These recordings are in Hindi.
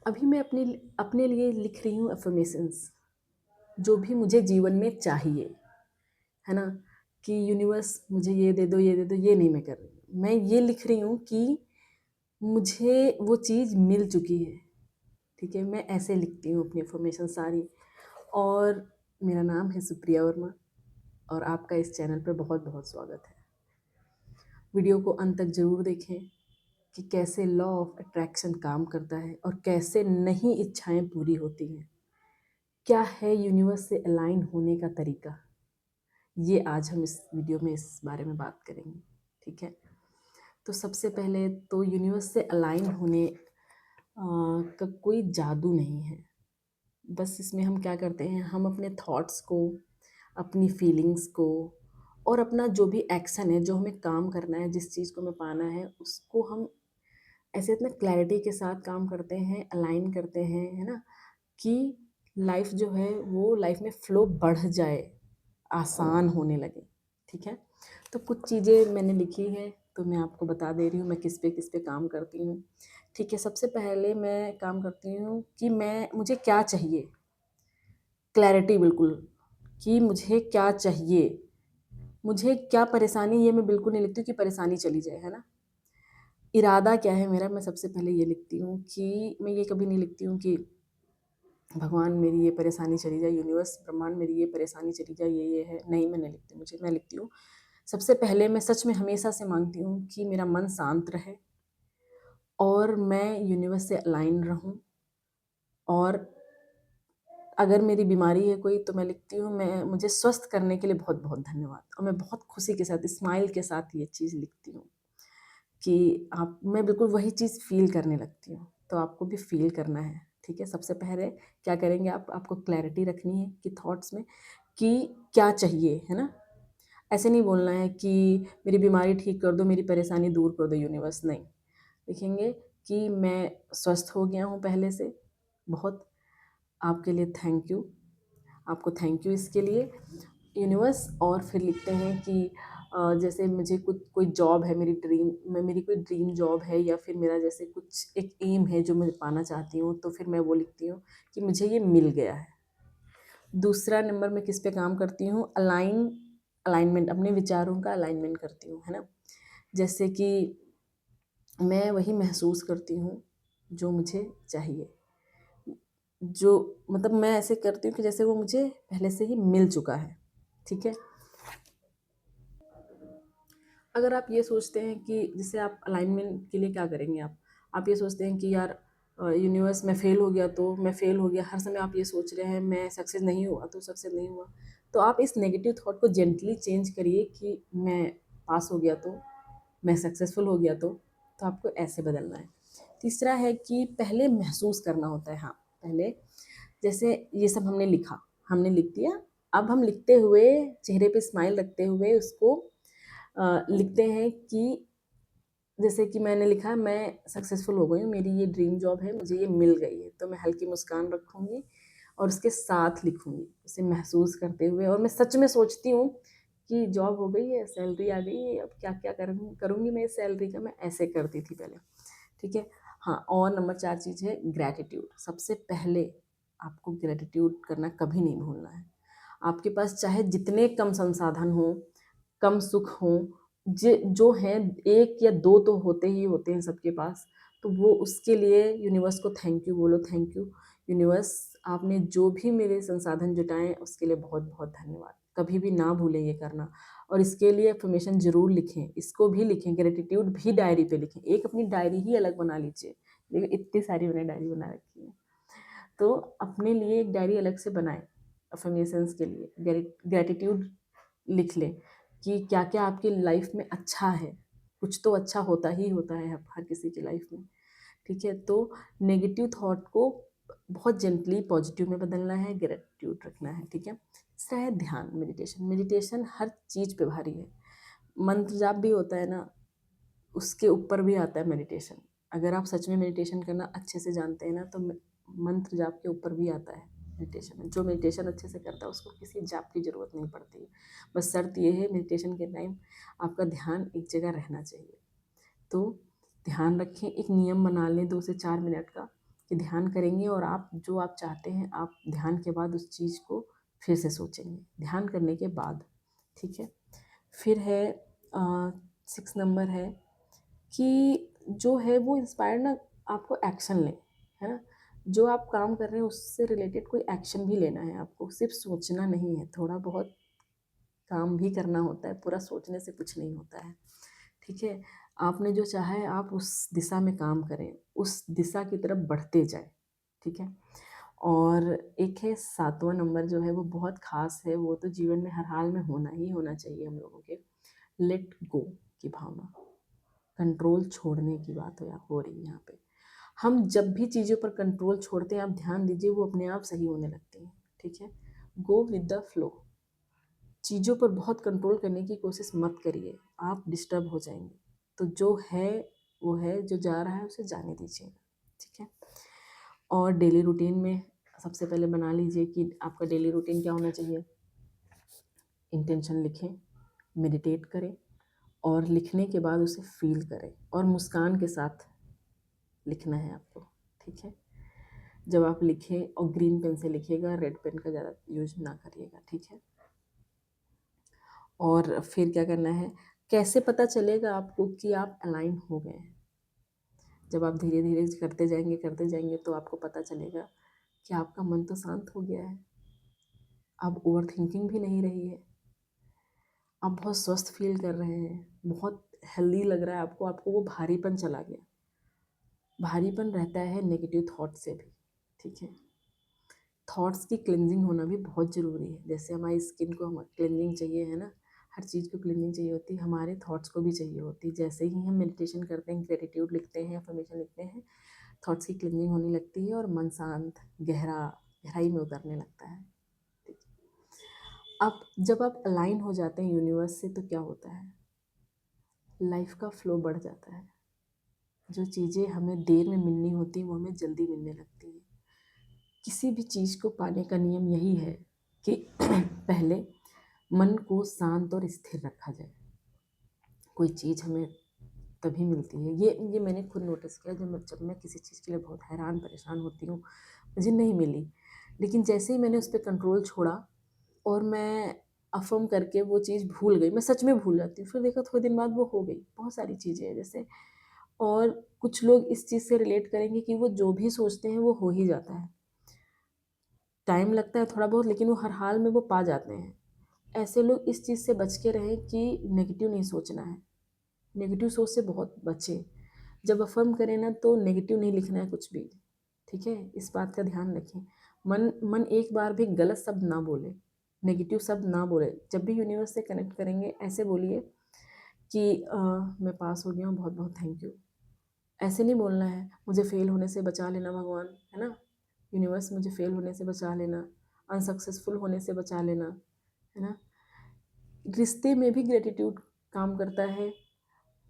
अभी मैं अपने अपने लिए लिख रही हूँ अफ़र्मेशंस, जो भी मुझे जीवन में चाहिए, है ना? कि यूनिवर्स मुझे ये दे दो, ये दे दो, ये नहीं मैं कर रही। मैं ये लिख रही हूँ कि मुझे वो चीज़ मिल चुकी है, ठीक है? मैं ऐसे लिखती हूँ अपनी अफ़र्मेशन सारी। और मेरा नाम है सुप्रिया वर्मा और आपका इस चैनल पे बहुत-बहुत स्वागत है। वीडियो को अंत तक ज़रूर देखें कि कैसे लॉ ऑफ अट्रैक्शन काम करता है और कैसे नहीं इच्छाएं पूरी होती हैं। क्या है यूनिवर्स से अलाइन होने का तरीका, ये आज हम इस वीडियो में इस बारे में बात करेंगे, ठीक है? तो सबसे पहले तो यूनिवर्स से अलाइन होने का कोई जादू नहीं है। बस इसमें हम क्या करते हैं, हम अपने थॉट्स को, अपनी फीलिंग्स को और अपना जो भी एक्शन है, जो हमें काम करना है, जिस चीज़ को हमें पाना है, उसको हम ऐसे इतना क्लैरिटी के साथ काम करते हैं, अलाइन करते हैं, है ना? कि लाइफ जो है वो लाइफ में फ्लो बढ़ जाए, आसान होने लगे, ठीक है? तो कुछ चीज़ें मैंने लिखी हैं, तो मैं आपको बता दे रही हूँ मैं किस पे काम करती हूँ, ठीक है? सबसे पहले मैं काम करती हूँ कि मुझे क्या चाहिए, क्लैरिटी बिल्कुल, कि मुझे क्या चाहिए, मुझे क्या परेशानी, ये मैं बिल्कुल नहीं लिखती हूँ कि परेशानी चली जाए, है ना? इरादा क्या है मेरा, मैं सबसे पहले ये लिखती हूँ कि मैं ये कभी नहीं लिखती हूँ कि भगवान मेरी ये परेशानी चली जाए, यूनिवर्स ब्रह्मांड मेरी ये परेशानी चली जाए, ये है, नहीं मैं नहीं लिखती। मैं लिखती हूँ सबसे पहले, मैं सच में हमेशा से मांगती हूँ कि मेरा मन शांत रहे और मैं यूनिवर्स से अलाइन रहूँ। और अगर मेरी बीमारी है कोई, तो मैं लिखती हूँ मैं मुझे स्वस्थ करने के लिए बहुत बहुत धन्यवाद, और मैं बहुत खुशी के साथ, स्माइल के साथ ये चीज़ लिखती हूँ कि आप मैं बिल्कुल वही चीज़ फ़ील करने लगती हूँ। तो आपको भी फ़ील करना है, ठीक है? सबसे पहले क्या करेंगे आप, आपको क्लैरिटी रखनी है कि थॉट्स में कि क्या चाहिए, है ना? ऐसे नहीं बोलना है कि मेरी बीमारी ठीक कर दो, मेरी परेशानी दूर कर दो यूनिवर्स, नहीं। लिखेंगे कि मैं स्वस्थ हो गया हूँ पहले से, बहुत, आपके लिए थैंक यू, आपको थैंक यू इसके लिए यूनिवर्स। और फिर लिखते हैं कि जैसे मुझे कुछ कोई जॉब है, मेरी कोई ड्रीम जॉब है, या फिर मेरा जैसे कुछ एक एम है जो मैं पाना चाहती हूँ, तो फिर मैं वो लिखती हूँ कि मुझे ये मिल गया है। दूसरा नंबर मैं किस पे काम करती हूँ, अलाइनमेंट, अपने विचारों का अलाइनमेंट करती हूँ, है ना? जैसे कि मैं वही महसूस करती हूँ जो मुझे चाहिए, जो मतलब मैं ऐसे करती हूँ कि जैसे वो मुझे पहले से ही मिल चुका है, ठीक है? अगर आप ये सोचते हैं कि जैसे आप अलाइनमेंट के लिए क्या करेंगे, आप ये सोचते हैं कि यार यूनिवर्स मैं फ़ेल हो गया तो मैं फ़ेल हो गया, हर समय आप ये सोच रहे हैं मैं सक्सेस नहीं हुआ तो सक्सेस नहीं हुआ, तो आप इस नेगेटिव थॉट को जेंटली चेंज करिए कि मैं पास हो गया तो, मैं सक्सेसफुल हो गया तो आपको ऐसे बदलना है। तीसरा है कि पहले महसूस करना होता है, हाँ, पहले जैसे ये सब हमने लिखा, हमने लिख दिया, अब हम लिखते हुए चेहरे पे स्माइल रखते हुए उसको लिखते हैं कि जैसे कि मैंने लिखा मैं सक्सेसफुल हो गई हूँ, मेरी ये ड्रीम जॉब है, मुझे ये मिल गई है, तो मैं हल्की मुस्कान रखूँगी और उसके साथ लिखूँगी, उसे महसूस करते हुए। और मैं सच में सोचती हूँ कि जॉब हो गई है, सैलरी आ गई है, अब क्या-क्या करूँगी मैं इस सैलरी का, मैं ऐसे करती थी पहले, ठीक है? हाँ, और नंबर 4 चीज़ है ग्रैटिट्यूड। सबसे पहले आपको ग्रैटिट्यूड करना कभी नहीं भूलना है। आपके पास चाहे जितने कम संसाधन हों, कम सुख हों, जो हैं 1 या 2 तो होते ही होते हैं सबके पास, तो वो उसके लिए यूनिवर्स को थैंक यू बोलो, थैंक यू यूनिवर्स, आपने जो भी मेरे संसाधन जुटाएँ उसके लिए बहुत-बहुत धन्यवाद। कभी भी ना भूलें ये करना, और इसके लिए अफ़र्मेशन ज़रूर लिखें, इसको भी लिखें, ग्रैटिट्यूड भी डायरी पे लिखें। एक अपनी डायरी ही अलग बना लीजिए, देखिए इतनी सारी मैंने डायरी बना रखी है। तो अपने लिए एक डायरी अलग से बनाएँ अफ़र्मेशंस के लिए, ग्रैटिट्यूड लिख लें कि क्या-क्या आपकी लाइफ में अच्छा है, कुछ तो अच्छा होता ही होता है हर किसी की लाइफ में, ठीक है? तो नेगेटिव थॉट को बहुत जेंटली पॉजिटिव में बदलना है, ग्रैटिट्यूड रखना है, ठीक है? तीसरा है ध्यान, मेडिटेशन। मेडिटेशन हर चीज़ पे भारी है, मंत्र जाप भी होता है ना, उसके ऊपर भी आता है मेडिटेशन। अगर आप सच में मेडिटेशन करना अच्छे से जानते हैं ना, तो मंत्र जाप के ऊपर भी आता है मेडिटेशन। जो मेडिटेशन अच्छे से करता है उसको किसी जाप की ज़रूरत नहीं पड़ती है। बस शर्त ये है मेडिटेशन के टाइम आपका ध्यान एक जगह रहना चाहिए। तो ध्यान रखें, एक नियम बना लें 2 से 4 मिनट का, कि ध्यान करेंगे और आप जो आप चाहते हैं आप ध्यान के बाद उस चीज़ को फिर से सोचेंगे, ध्यान करने के बाद। ठीक है। फिर है 6 नंबर है कि जो है वो इंस्पायर ना आपको एक्शन लें, है ना। जो आप काम कर रहे हैं उससे रिलेटेड कोई एक्शन भी लेना है आपको, सिर्फ सोचना नहीं है, थोड़ा बहुत काम भी करना होता है, पूरा सोचने से कुछ नहीं होता है। ठीक है। आपने जो चाहा है आप उस दिशा में काम करें, उस दिशा की तरफ बढ़ते जाए। ठीक है। और एक है 7वां नंबर जो है वो बहुत खास है, वो तो जीवन में हर हाल में होना ही होना चाहिए हम लोगों के, लेट गो की भावना। कंट्रोल छोड़ने की बात हो रही है यहाँ पे। हम जब भी चीज़ों पर कंट्रोल छोड़ते हैं, आप ध्यान दीजिए, वो अपने आप सही होने लगती हैं। ठीक है। Go with the flow. चीज़ों पर बहुत कंट्रोल करने की कोशिश मत करिए, आप डिस्टर्ब हो जाएंगे। तो जो है वो है, जो जा रहा है उसे जाने दीजिए। ठीक है। और डेली रूटीन में सबसे पहले बना लीजिए कि आपका डेली रूटीन क्या होना चाहिए। इंटेंशन लिखें, मेडिटेट करें और लिखने के बाद उसे फील करें और मुस्कान के साथ लिखना है आपको। ठीक है। जब आप लिखें और ग्रीन पेन से लिखिएगा, रेड पेन का ज़्यादा यूज ना करिएगा। ठीक है। और फिर क्या करना है, कैसे पता चलेगा आपको कि आप अलाइन हो गए हैं। जब आप धीरे धीरे करते जाएंगे तो आपको पता चलेगा कि आपका मन तो शांत हो गया है, अब ओवर थिंकिंग भी नहीं रही है, आप बहुत स्वस्थ फील कर रहे हैं, बहुत हेल्दी लग रहा है आपको, आपको वो भारीपन चला गया। भारीपन रहता है नेगेटिव थॉट से भी। ठीक है। थॉट्स की क्लिनजिंग होना भी बहुत ज़रूरी है। जैसे हमारी स्किन को हम क्लिनजिंग चाहिए है ना, हर चीज़ को क्लिनजिंग चाहिए होती है, हमारे थॉट्स को भी चाहिए होती है। जैसे ही हम मेडिटेशन करते हैं, ग्रेटिट्यूड लिखते हैं, अफर्मेशन लिखते हैं, थॉट्स की क्लिनजिंग होने लगती है और मन शांत, गहराई में उतरने लगता है। ठीक है। अब जब आप अलाइन हो जाते हैं यूनिवर्स से तो क्या होता है, लाइफ का फ्लो बढ़ जाता है। जो चीज़ें हमें देर में मिलनी होती हैं वो हमें जल्दी मिलने लगती हैं। किसी भी चीज़ को पाने का नियम यही है कि पहले मन को शांत और स्थिर रखा जाए। कोई चीज़ हमें तभी मिलती है, ये मैंने खुद नोटिस किया, जब मैं किसी चीज़ के लिए बहुत हैरान परेशान होती हूँ, मुझे नहीं मिली, लेकिन जैसे ही मैंने उस पर कंट्रोल छोड़ा और मैं अफ़र्म करके वो चीज़ भूल गई, मैं सच में भूल जाती हूँ, फिर देखा थोड़े दिन बाद वो हो गई। बहुत सारी चीज़ें हैं जैसे, और कुछ लोग इस चीज़ से रिलेट करेंगे कि वो जो भी सोचते हैं वो हो ही जाता है। टाइम लगता है थोड़ा बहुत, लेकिन वो हर हाल में वो पा जाते हैं। ऐसे लोग इस चीज़ से बच के रहें कि नेगेटिव नहीं सोचना है, नेगेटिव सोच से बहुत बचें। जब अफर्म करें ना तो नेगेटिव नहीं लिखना है कुछ भी। ठीक है। इस बात का ध्यान रखें। मन मन एक बार भी गलत शब्द ना बोले, नेगेटिव शब्द ना बोले। जब भी यूनिवर्स से कनेक्ट करेंगे ऐसे बोलिए कि मैं पास हो गया हूँ, बहुत बहुत थैंक यू। ऐसे नहीं बोलना है मुझे फेल होने से बचा लेना भगवान, है ना, यूनिवर्स मुझे फेल होने से बचा लेना, अनसक्सेसफुल होने से बचा लेना, है ना। रिश्ते में भी ग्रेटिट्यूड काम करता है,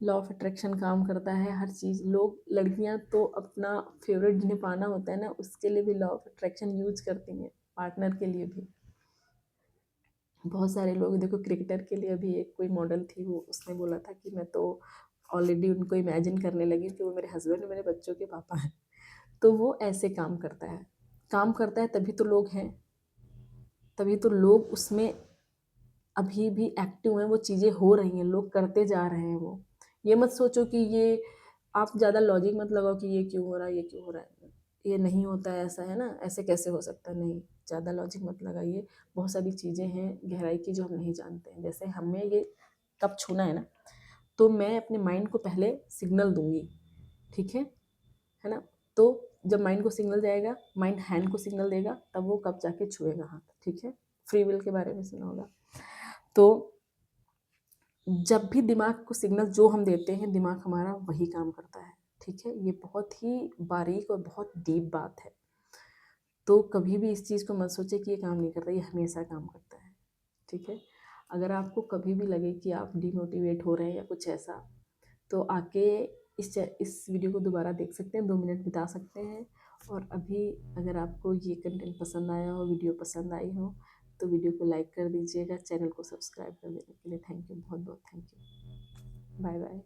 लॉ ऑफ अट्रैक्शन काम करता है, हर चीज़। लोग, लड़कियां तो अपना फेवरेट जिन्हें पाना होता है ना उसके लिए भी लॉ ऑफ अट्रैक्शन यूज करती हैं, पार्टनर के लिए भी। बहुत सारे लोग देखो, क्रिकेटर के लिए भी एक कोई मॉडल थी, वो उसने बोला था कि मैं तो ऑलरेडी उनको इमेजिन करने लगी कि वो मेरे हस्बैंड मेरे बच्चों के पापा हैं। तो वो ऐसे काम करता है, काम करता है, तभी तो लोग हैं, तभी तो लोग उसमें अभी भी एक्टिव हैं, वो चीज़ें हो रही हैं, लोग करते जा रहे हैं। वो ये मत सोचो कि ये, आप ज़्यादा लॉजिक मत लगाओ कि ये क्यों हो रहा है, ये क्यों हो रहा है, ये नहीं होता है, ऐसा है ना, ऐसे कैसे हो सकता है, नहीं, ज़्यादा लॉजिक मत लगाइए। बहुत सारी चीज़ें हैं गहराई की जो हम नहीं जानते हैं। जैसे हमें ये कप छूना है ना, तो मैं अपने माइंड को पहले सिग्नल दूंगी। ठीक है ना। तो जब माइंड को सिग्नल जाएगा, माइंड हैंड को सिग्नल देगा, तब वो कब जाके छुएगा हाथ। ठीक है। फ्री विल के बारे में सुना होगा। तो जब भी दिमाग को सिग्नल जो हम देते हैं, दिमाग हमारा वही काम करता है। ठीक है। ये बहुत ही बारीक और बहुत डीप बात है। तो कभी भी इस चीज़ को मत सोचे कि ये काम नहीं करता, ये हमेशा काम करता है। ठीक है। अगर आपको कभी भी लगे कि आप डिमोटिवेट हो रहे हैं या कुछ ऐसा, तो आके इस वीडियो को दोबारा देख सकते हैं, 2 मिनट बिता सकते हैं। और अभी अगर आपको ये कंटेंट पसंद आया हो, वीडियो पसंद आई हो, तो वीडियो को लाइक कर दीजिएगा, चैनल को सब्सक्राइब कर देने के लिए थैंक यू, बहुत बहुत थैंक यू। Bye bye.